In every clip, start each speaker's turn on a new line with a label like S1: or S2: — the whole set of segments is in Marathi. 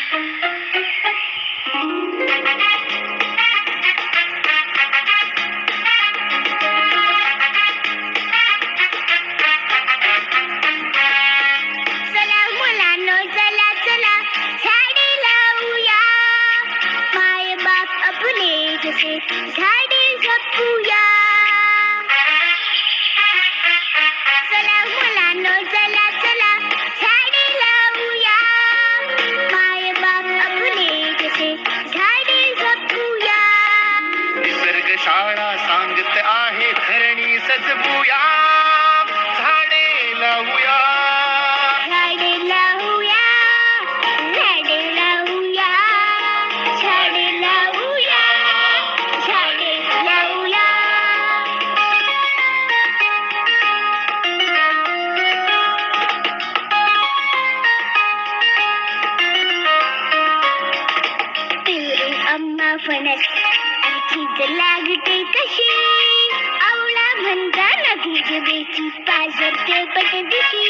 S1: चला मुलांनो चला चला झाडे लावूया, माय बाप आपले जसे झाडे जपूया. चला मुलांनो चला चला झाडे लावूया, माय बाप आपले जसे झाडे जपूया.
S2: निसर्ग शाळा सांगत आहे धरणी सजवूया, झाडे लावूया.
S1: झाडे लावूया, झाडे लावूया, झाडे लावूया, झाडे लावूया. पेरू आंबा फणस चीज लागते कशी, आवळा म्हणता नदी जबेची पाजरते पटदिशी.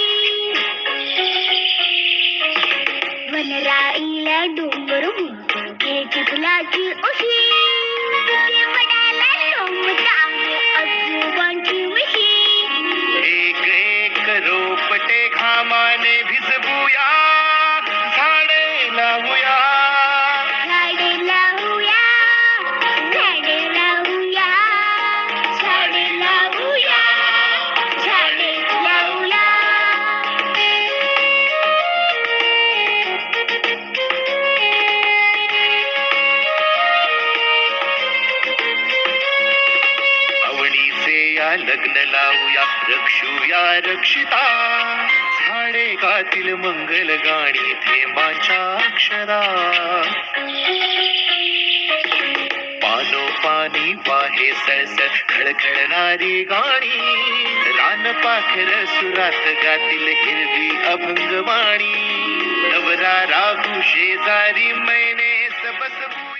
S1: वनराईला डोंगर घ्यायची फुलाची उशी, ते वडाला लोंबत आहे आजोबांची वशी.
S2: एक एक रोपटे घामाने भिजवूया, झाडे लावूया.
S1: झाडे लावूया, झाडे लावूया, झाडे लावूया, झाडे लावूया.
S2: आवडीचे या लग्न लावूया, रक्षूया रक्षिता. झाडे गातील मंगल गाणी थेंबांच्या अक्षरा. पानोपानी वाहे सळसळ खळखळणारी गाणी, रानपाखर सुरात गातील हिरवी अभंगवाणी. नवरा राहू शेजारी मैने सबसबू